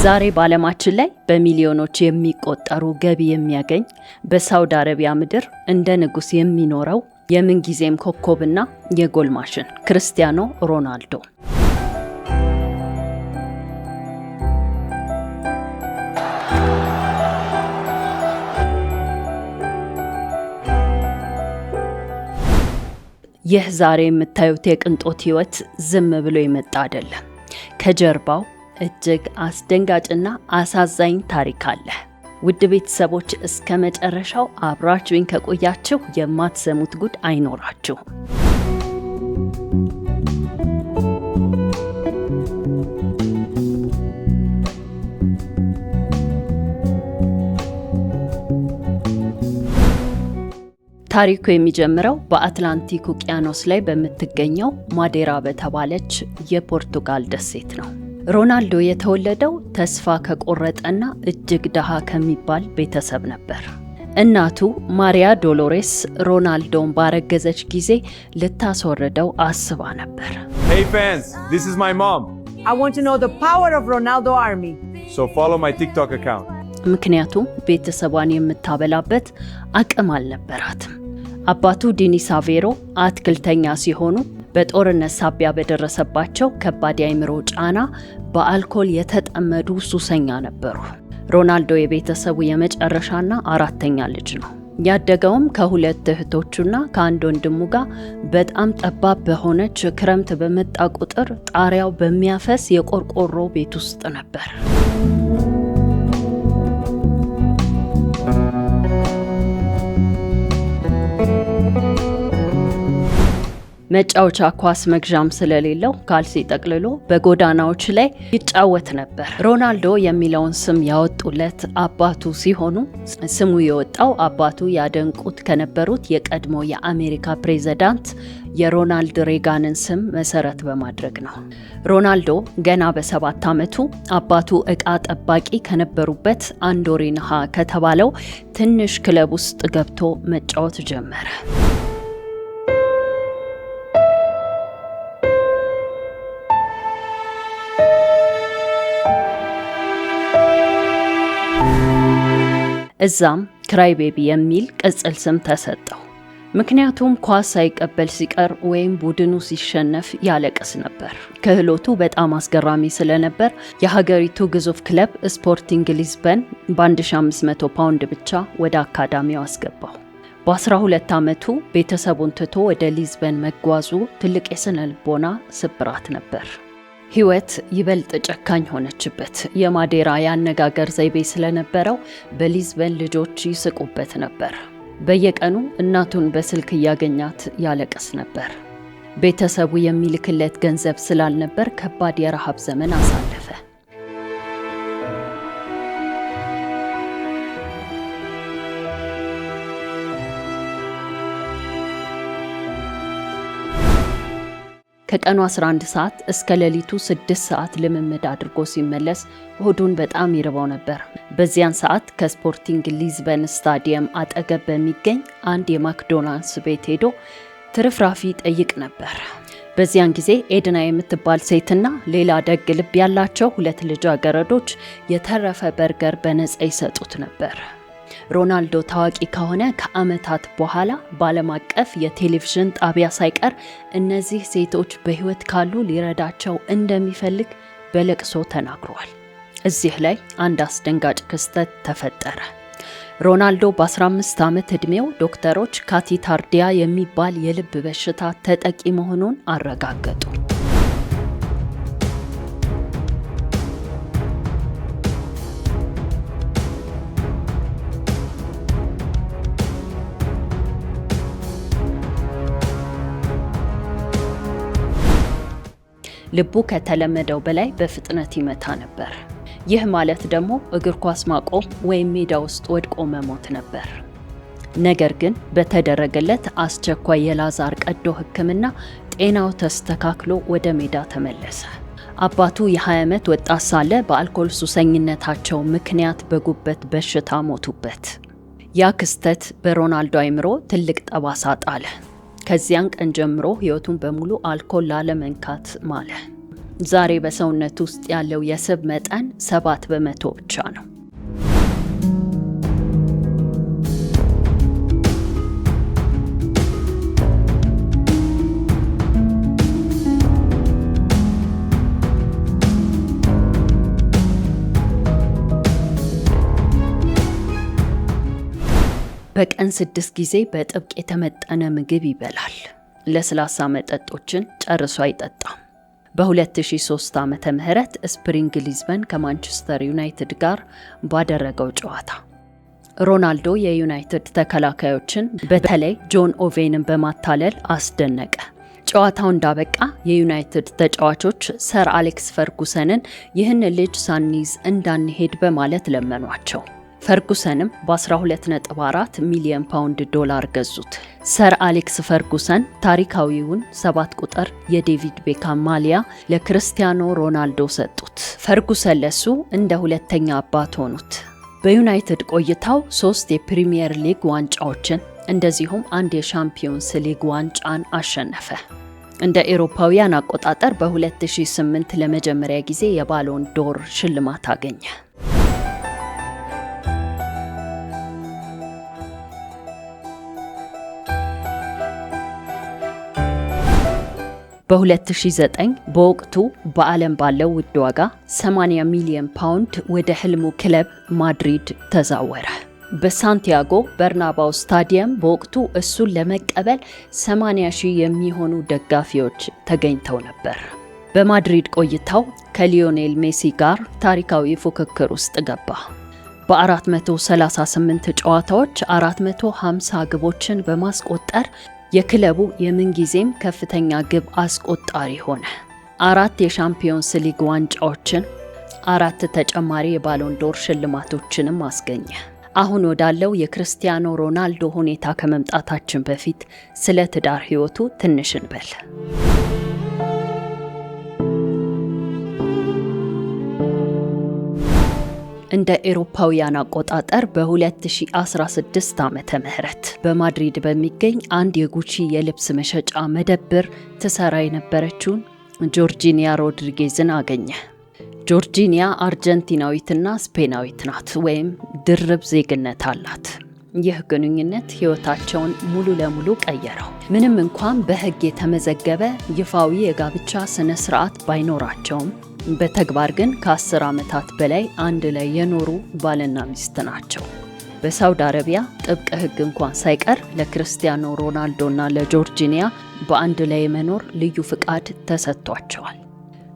ዛሬ በዓለማችን ላይ በሚሊዮኖች የሚቆጠሩ ገቢ የሚያገኝ በሳውዲ አረቢያ ምድር እንደ ንጉስ የሚኖረው የምንጊዜም ኮከብና የጎል ማሽን ክርስቲያኖ ሮናልዶ ይህ ዛሬ የምታዩት የቅንጦት ህይወት ዝም ብሎ የመጣ አይደለም። ከጀርባው እጅግ አስደንጋጭና አሳዛኝ ታሪክ አለ። ውድ ቤተሰቦች እስከ መጨረሻው አብራችሁኝ ከቆያችሁ የማትሰሙት ጉድ አይኖራችሁም። ታሪኩ የሚጀምረው በአትላንቲክ ውቅያኖስ ላይ በምትገኘው ማዴራ በተባለች የፖርቱጋል ደሴት ነው። ሮናልዶ የተወለደው ተስፋ ከቆረጠና እጅግ ደሃ ከሚባል ቤተሰብ ነበር። እናቱ ማሪያ ዶሎሬስ ሮናልዶን ባረገዘች ጊዜ ልታስወርደው አስባ ነበር። Hey fans, this is my mom. I want to know the power of Ronaldo Army. So follow my TikTok account. ምክንያቱም ቤተሰቧን የምታበላበት አቅም አልነበራትም። አባቱ ዲኒስ አቬሮ አትክልተኛ ሲሆኑ በጦርነት ሳቢያ በደረሰባቸው ከባድ የአእምሮ ጫና በአልኮል የተጠመዱ ሱሰኛ ነበሩ። ሮናልዶ የቤተሰቡ የመጨረሻና አራተኛ ልጅ ነው። ያደገውም ከሁለት እህቶቹና ከአንድ ወንድሙ ጋር በጣም ጠባብ በሆነች ክረምት በመጣ ቁጥር ጣሪያው በሚያፈስ የቆርቆሮ ቤት ውስጥ ነበር። መጫወቻ ኳስ መግዣም ስለሌለው ካልሲ ጠቅልሎ በጎዳናዎች ላይ ይጫወት ነበር። ሮናልዶ የሚለውን ስም ያወጡለት አባቱ ሲሆኑ ስሙ የወጣው አባቱ ያደንቁት ከነበሩት የቀድሞ የአሜሪካ ፕሬዝዳንት የሮናልድ ሬጋንን ስም መሰረት በማድረግ ነው። ሮናልዶ ገና በ7 ዓመቱ አባቱ ዕቃ ጠባቂ ከነበሩበት አንዶሪንሃ ከተባለው ትንሽ ክለብ ውስጥ ገብቶ መጫወት ጀመረ። እዛም ክራይ ቤቢ የሚል ቅጽል ስም ተሰጠው። ምክንያቱም ኳስ ሳይቀበል ሲቀር ወይም ቡድኑ ሲሸነፍ ያለቅስ ነበር። ክህሎቱ በጣም አስገራሚ ስለነበር የሀገሪቱ ግዙፍ ክለብ ስፖርቲንግ ሊዝበን በ1500 ፓውንድ ብቻ ወደ አካዳሚው አስገባው። በ12 ዓመቱ ቤተሰቡን ትቶ ወደ ሊዝበን መጓዙ ትልቅ የስነ ልቦና ስብራት ነበር። ህይወት ይበልጥ ጨካኝ ሆነችበት። የማዴራ ያነጋገር ዘይቤ ስለነበረው በሊዝበን ልጆች ይስቁበት ነበር። በየቀኑ እናቱን በስልክ እያገኛት ያለቅስ ነበር። ቤተሰቡ የሚልክለት ገንዘብ ስላልነበር ከባድ የረሃብ ዘመን አሳለፈ። ከቀኑ 11 ሰዓት እስከ ሌሊቱ 6 ሰዓት ልምምድ አድርጎ ሲመለስ ሆዱን በጣም ይርበው ነበር። በዚያን ሰዓት ከስፖርቲንግ ሊዝበን ስታዲየም አጠገብ በሚገኝ አንድ የማክዶናልድስ ቤት ሄዶ ትርፍራፊ ጠይቅ ነበር። በዚያን ጊዜ ኤድና የምትባል ሴትና ሌላ ደግ ልብ ያላቸው 2 ልጃገረዶች የተረፈ በርገር በነፃ ይሰጡት ነበር። ሮናልዶ ታዋቂ ከሆነ ከዓመታት በኋላ በዓለም አቀፍ የቴሌቪዥን ጣቢያ ሳይቀር እነዚህ ሴቶች በህይወት ካሉ ሊረዳቸው እንደሚፈልግ በለቅሶ ተናግሯል። እዚህ ላይ አንድ አስደንጋጭ ክስተት ተፈጠረ። ሮናልዶ በ15 ዓመት ዕድሜው ዶክተሮች ካቲታርዲያ የሚባል የልብ በሽታ ተጠቂ መሆኑን አረጋገጡ። ልቡ ከተለመደው በላይ በፍጥነት ይመታ ነበር። ይህ ማለት ደግሞ እግር ኳስ ማቆም ወይም ሜዳ ውስጥ ወድቆ መሞት ነበር። ነገር ግን በተደረገለት አስቸኳይ የላዛር ቀዶ ሕክምና ጤናው ተስተካክሎ ወደ ሜዳ ተመለሰ። አባቱ የ20 ዓመት ወጣት ሳለ በአልኮል ሱሰኝነታቸው ምክንያት በጉበት በሽታ ሞቱበት። ያ ክስተት በሮናልዶ አእምሮ ትልቅ ጠባሳ ጣለ። ከዚያን ቀን ጀምሮ ህይወቱን በሙሉ አልኮል ላለመንካት ማለ። ዛሬ በሰውነት ውስጥ ያለው የስብ መጠን 7 በመቶ ብቻ ነው። በቀን 6 ጊዜ በጥብቅ የተመጠነ ምግብ ይበላል። ለስላሳ መጠጦችን ጨርሶ አይጠጣም። በ2003 ዓመተ ምህረት ስፕሪንግ ሊዝበን ከማንቸስተር ዩናይትድ ጋር ባደረገው ጨዋታ ሮናልዶ የዩናይትድ ተከላካዮችን በተለይ ጆን ኦቬንን በማታለል አስደነቀ። ጨዋታው እንዳበቃ የዩናይትድ ተጫዋቾች ሰር አሌክስ ፈርጉሰንን ይህን ልጅ ሳንይዝ እንዳንሄድ በማለት ለመኗቸው። ፈርጉሰንም በ12.4 ሚሊዮን ፓውንድ ዶላር ገዙት። ሰር አሌክስ ፈርጉሰን ታሪካዊውን 7 ቁጥር የዴቪድ ቤካም ማሊያ ለክርስቲያኖ ሮናልዶ ሰጡት። ፈርጉሰን ለሱ እንደ ሁለተኛ አባት ሆኑት። በዩናይትድ ቆይታው 3 የፕሪሚየር ሊግ ዋንጫዎችን እንደዚሁም 1 የሻምፒዮንስ ሊግ ዋንጫን አሸነፈ። እንደ ኤሮፓውያን አቆጣጠር በ2008 ለመጀመሪያ ጊዜ የባሎን ዶር ሽልማት አገኘ። በ2009 በወቅቱ በዓለም ባለው ውድ ዋጋ 80 ሚሊዮን ፓውንድ ወደ ህልሙ ክለብ ማድሪድ ተዛወረ። በሳንቲያጎ በርናባው ስታዲየም በወቅቱ እሱን ለመቀበል 80,000 የሚሆኑ ደጋፊዎች ተገኝተው ነበር። በማድሪድ ቆይታው ከሊዮኔል ሜሲ ጋር ታሪካዊ ፉክክር ውስጥ ገባ። በ438 ጨዋታዎች 450 ግቦችን በማስቆጠር የክለቡ የምንጊዜም ከፍተኛ ግብ አስቆጣሪ ሆነ። 4 የሻምፒዮንስ ሊግ ዋንጫዎችን፣ 4 ተጨማሪ የባሎን ዶር ሽልማቶችንም አስገኘ። አሁን ወዳለው የክርስቲያኖ ሮናልዶ ሁኔታ ከመምጣታችን በፊት ስለ ትዳር ህይወቱ ትንሽ እንበል። እንደ ኤሮፓውያን አቆጣጠር በ2016 ዓመተ ምህረት በማድሪድ በሚገኝ አንድ የጉቺ የልብስ መሸጫ መደብር ትሰራ የነበረችውን ጆርጂኒያ ሮድሪጌዝን አገኘ። ጆርጂኒያ አርጀንቲናዊትና ስፔናዊት ናት፣ ወይም ድርብ ዜግነት አላት። ይህ ግንኙነት ህይወታቸውን ሙሉ ለሙሉ ቀየረው። ምንም እንኳን በህግ የተመዘገበ ይፋዊ የጋብቻ ስነ ስርዓት ባይኖራቸውም በተግባር ግን ከ10 ዓመታት በላይ አንድ ላይ የኖሩ ባልና ሚስት ናቸው። በሳውዲ አረቢያ ጥብቅ ህግ እንኳን ሳይቀር ለክርስቲያኖ ሮናልዶና ለጆርጂኒያ በአንድ ላይ የመኖር ልዩ ፍቃድ ተሰጥቷቸዋል።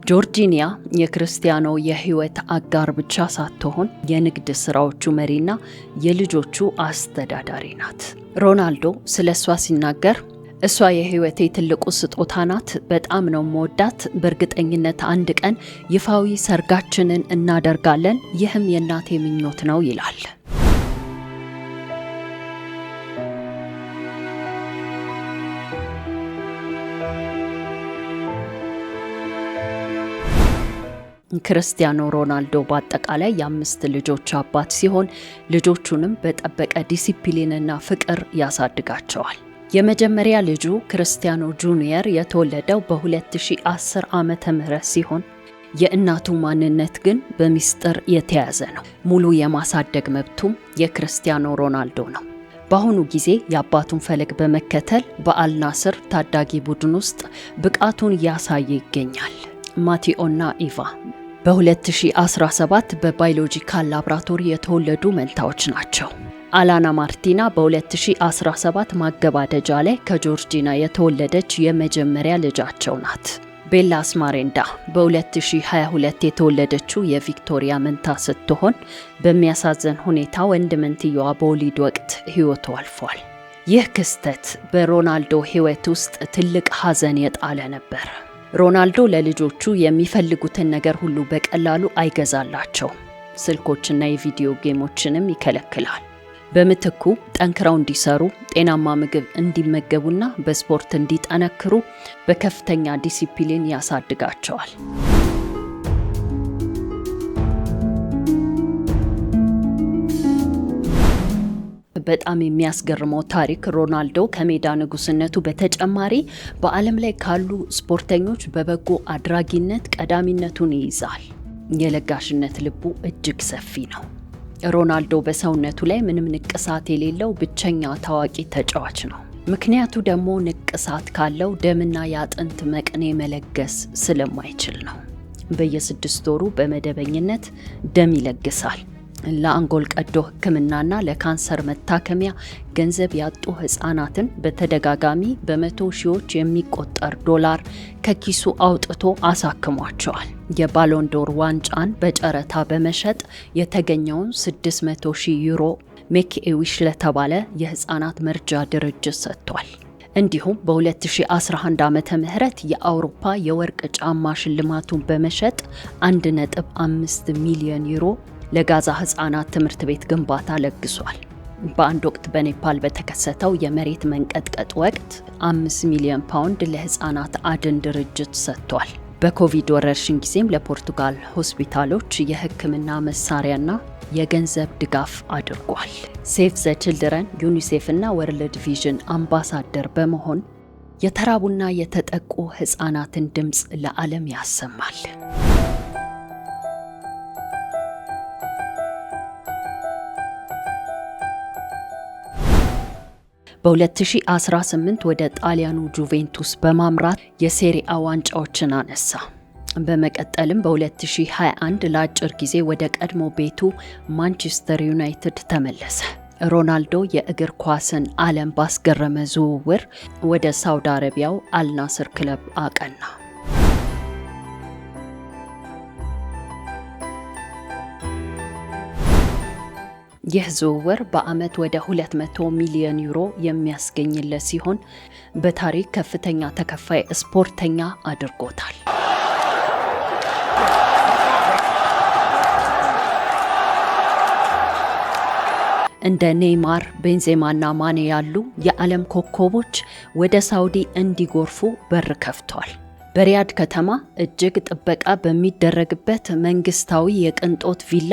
ጆርጂኒያ የክርስቲያኖ የህይወት አጋር ብቻ ሳትሆን የንግድ ስራዎቹ መሪና የልጆቹ አስተዳዳሪ ናት። ሮናልዶ ስለሷ ሲናገር እሷ የህይወቴ ትልቁ ስጦታ ናት። በጣም ነው መወዳት። በእርግጠኝነት አንድ ቀን ይፋዊ ሰርጋችንን እናደርጋለን። ይህም የእናቴ ምኞት ነው ይላል። ክርስቲያኖ ሮናልዶ በአጠቃላይ የ5 ልጆች አባት ሲሆን ልጆቹንም በጠበቀ ዲሲፕሊንና ፍቅር ያሳድጋቸዋል። የመጀመሪያ ልጁ ክርስቲያኖ ጁኒየር የተወለደው በ2010 ዓመተ ምህረት ሲሆን የእናቱ ማንነት ግን በሚስጥር የተያዘ ነው። ሙሉ የማሳደግ መብቱም የክርስቲያኖ ሮናልዶ ነው። በአሁኑ ጊዜ የአባቱን ፈለግ በመከተል በአልናስር ታዳጊ ቡድን ውስጥ ብቃቱን እያሳየ ይገኛል። ማቲኦና ኢቫ በ2017 በባዮሎጂካል ላብራቶሪ የተወለዱ መንታዎች ናቸው። አላና ማርቲና በ2017 ማገባደጃ ላይ ከጆርጂና የተወለደች የመጀመሪያ ልጃቸው ናት። ቤላ አስማሬንዳ በ2022 የተወለደችው የቪክቶሪያ መንታ ስትሆን በሚያሳዝን ሁኔታ ወንድ መንትየዋ በወሊድ ወቅት ሕይወቱ አልፏል። ይህ ክስተት በሮናልዶ ሕይወት ውስጥ ትልቅ ሐዘን የጣለ ነበር። ሮናልዶ ለልጆቹ የሚፈልጉትን ነገር ሁሉ በቀላሉ አይገዛላቸው። ስልኮችና የቪዲዮ ጌሞችንም ይከለክላል። በምትኩ ጠንክረው እንዲሰሩ፣ ጤናማ ምግብ እንዲመገቡና በስፖርት እንዲጠነክሩ በከፍተኛ ዲሲፕሊን ያሳድጋቸዋል። በጣም የሚያስገርመው ታሪክ ሮናልዶ ከሜዳ ንጉስነቱ በተጨማሪ በዓለም ላይ ካሉ ስፖርተኞች በበጎ አድራጊነት ቀዳሚነቱን ይይዛል። የለጋሽነት ልቡ እጅግ ሰፊ ነው። ሮናልዶ በሰውነቱ ላይ ምንም ንቅሳት የሌለው ብቸኛ ታዋቂ ተጫዋች ነው። ምክንያቱ ደግሞ ንቅሳት ካለው ደምና የአጥንት መቅኔ መለገስ ስለማይችል ነው። በየ6 ወሩ በመደበኝነት ደም ይለግሳል። ለአንጎል ቀዶ ሕክምናና ለካንሰር መታከሚያ ገንዘብ ያጡ ህፃናትን በተደጋጋሚ በመቶ ሺዎች የሚቆጠር ዶላር ከኪሱ አውጥቶ አሳክሟቸዋል። የባሎንዶር ዋንጫን በጨረታ በመሸጥ የተገኘውን 600,000 ዩሮ ሜክ ኤ ዊሽ ለተባለ የህፃናት መርጃ ድርጅት ሰጥቷል። እንዲሁም በ2011 ዓመተ ምህረት የአውሮፓ የወርቅ ጫማ ሽልማቱን በመሸጥ 1.5 ሚሊዮን ዩሮ ለጋዛ ህፃናት ትምህርት ቤት ግንባታ ለግሷል። በአንድ ወቅት በኔፓል በተከሰተው የመሬት መንቀጥቀጥ ወቅት 5 ሚሊዮን ፓውንድ ለህፃናት አድን ድርጅት ሰጥቷል። በኮቪድ ወረርሽኝ ጊዜም ለፖርቱጋል ሆስፒታሎች የህክምና መሳሪያና የገንዘብ ድጋፍ አድርጓል። ሴቭ ዘ ችልድረን፣ ዩኒሴፍ እና ወርልድ ቪዥን አምባሳደር በመሆን የተራቡና የተጠቁ ህፃናትን ድምፅ ለዓለም ያሰማል። በ2018 ወደ ጣሊያኑ ጁቬንቱስ በማምራት የሴሪአ ዋንጫዎችን አነሳ። በመቀጠልም በ2021 ለአጭር ጊዜ ወደ ቀድሞ ቤቱ ማንቸስተር ዩናይትድ ተመለሰ። ሮናልዶ የእግር ኳስን ዓለም ባስገረመ ዝውውር ወደ ሳውዲ አረቢያው አልናስር ክለብ አቀና። ይህ ዝውውር በአመት ወደ 200 ሚሊዮን ዩሮ የሚያስገኝለት ሲሆን በታሪክ ከፍተኛ ተከፋይ ስፖርተኛ አድርጎታል። እንደ ኔይማር፣ ቤንዜማና ማኔ ያሉ የዓለም ኮከቦች ወደ ሳውዲ እንዲጎርፉ በር ከፍቷል። በሪያድ ከተማ እጅግ ጥበቃ በሚደረግበት መንግስታዊ የቅንጦት ቪላ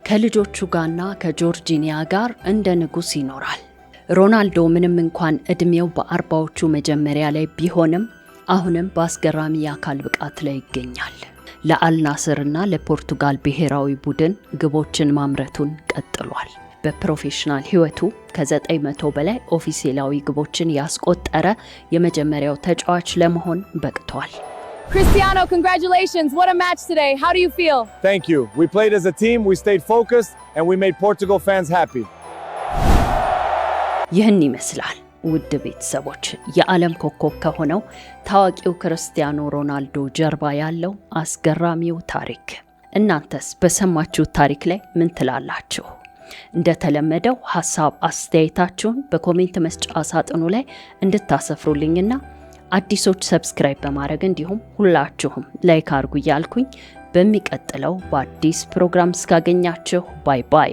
ከልጆቹ ጋርና ከጆርጂኒያ ጋር እንደ ንጉስ ይኖራል። ሮናልዶ ምንም እንኳን እድሜው በ40ዎቹ መጀመሪያ ላይ ቢሆንም አሁንም በአስገራሚ የአካል ብቃት ላይ ይገኛል። ለአልናስርና ለፖርቱጋል ብሔራዊ ቡድን ግቦችን ማምረቱን ቀጥሏል። በፕሮፌሽናል ህይወቱ ከ900 በላይ ኦፊሴላዊ ግቦችን ያስቆጠረ የመጀመሪያው ተጫዋች ለመሆን በቅቷል። Cristiano, congratulations. What a match today. How do you feel? Thank you. We played as a team, we stayed focused, and we made Portugal fans happy. ይህን ይመስላል ውድ ቤተሰቦች የዓለም ኮከብ ከሆነው ታዋቂው ክርስቲያኖ ሮናልዶ ጀርባ ያለው አስገራሚው ታሪክ። እናንተስ በሰማችሁት ታሪክ ላይ ምን ትላላችሁ? እንደተለመደው ሐሳብ አስተያየታችሁን በኮሜንት መስጫ ሳጥኑ ላይ እንድታሰፍሩልኝና አዲሶች ሰብስክራይብ በማድረግ እንዲሁም ሁላችሁም ላይክ አድርጉ እያልኩኝ በሚቀጥለው በአዲስ ፕሮግራም እስካገኛችሁ ባይ ባይ።